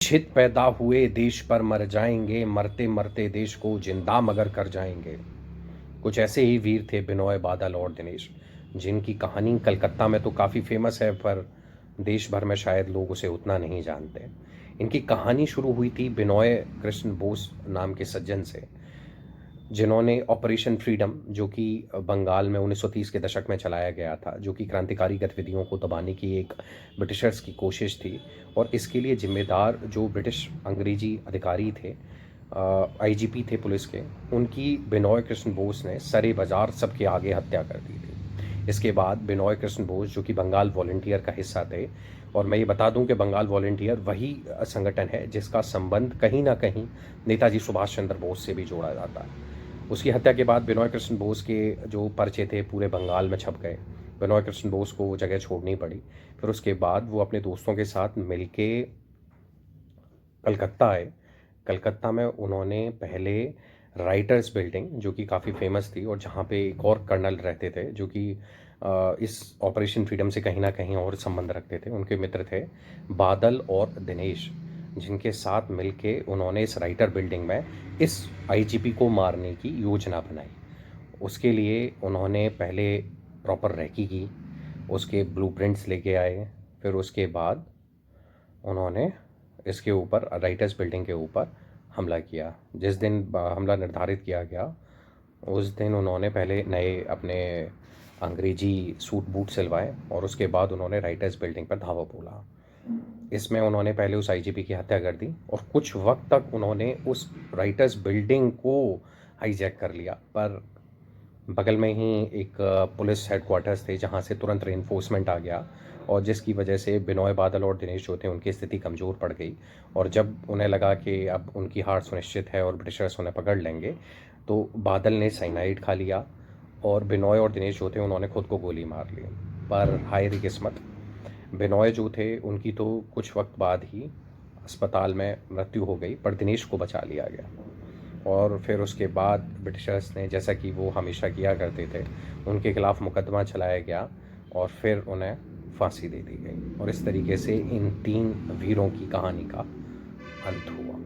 छित पैदा हुए देश पर मर जाएंगे, मरते मरते देश को जिंदा मगर कर जाएंगे। कुछ ऐसे ही वीर थे बिनोय बादल और दिनेश, जिनकी कहानी कलकत्ता में तो काफ़ी फेमस है, पर देश भर में शायद लोग उसे उतना नहीं जानते। इनकी कहानी शुरू हुई थी बिनोय कृष्ण बोस नाम के सज्जन से, जिन्होंने ऑपरेशन फ्रीडम, जो कि बंगाल में 1930 के दशक में चलाया गया था, जो कि क्रांतिकारी गतिविधियों को दबाने की एक ब्रिटिशर्स की कोशिश थी। और इसके लिए जिम्मेदार जो ब्रिटिश अंग्रेजी अधिकारी थे, आईजीपी थे पुलिस के, उनकी बिनोय कृष्ण बोस ने सरे बाजार सबके आगे हत्या कर दी थी। इसके बाद बिनोय कृष्ण बोस, जो कि बंगाल वॉलंटियर का हिस्सा थे, और मैं ये बता दूं कि बंगाल वॉलंटियर वही संगठन है जिसका संबंध कहीं ना कहीं नेताजी सुभाष चंद्र बोस से भी जोड़ा जाता है। उसकी हत्या के बाद बिनोय कृष्ण बोस के जो पर्चे थे पूरे बंगाल में छप गए। बिनोय कृष्ण बोस को वो जगह छोड़नी पड़ी। फिर उसके बाद वो अपने दोस्तों के साथ मिलके कलकत्ता आए। कलकत्ता में उन्होंने पहले राइटर्स बिल्डिंग, जो कि काफ़ी फेमस थी और जहाँ पे एक और कर्नल रहते थे, जो कि इस ऑपरेशन फ्रीडम से कहीं ना कहीं और संबंध रखते थे, उनके मित्र थे बादल और दिनेश, जिनके साथ मिलके उन्होंने इस राइटर बिल्डिंग में इस आईजीपी को मारने की योजना बनाई। उसके लिए उन्होंने पहले प्रॉपर रेकी की, उसके ब्लूप्रिंट्स लेके आए। फिर उसके बाद उन्होंने इसके ऊपर, राइटर्स बिल्डिंग के ऊपर हमला किया। जिस दिन हमला निर्धारित किया गया, उस दिन उन्होंने पहले नए अपने अंग्रेजी सूट बूट सिलवाए और उसके बाद उन्होंने राइटर्स बिल्डिंग पर धावा बोला। इसमें उन्होंने पहले उस आईजीपी की हत्या कर दी और कुछ वक्त तक उन्होंने उस राइटर्स बिल्डिंग को हाईजैक कर लिया। पर बगल में ही एक पुलिस हेडक्वार्टर्स थे जहां से तुरंत रेनफोर्समेंट आ गया, और जिसकी वजह से बिनोय बादल और दिनेश जो थे उनकी स्थिति कमज़ोर पड़ गई। और जब उन्हें लगा कि अब उनकी हार सुनिश्चित है और ब्रिटिशर्स उन्हें पकड़ लेंगे, तो बादल ने साइनाइड खा लिया और बिनोय और दिनेश जो थे उन्होंने खुद को गोली मार ली। पर हाय री किस्मत, बिनोय जो थे उनकी तो कुछ वक्त बाद ही अस्पताल में मृत्यु हो गई, पर दिनेश को बचा लिया गया। और फिर उसके बाद ब्रिटिशर्स ने, जैसा कि वो हमेशा किया करते थे, उनके खिलाफ मुकदमा चलाया गया और फिर उन्हें फांसी दे दी गई। और इस तरीके से इन तीन वीरों की कहानी का अंत हुआ।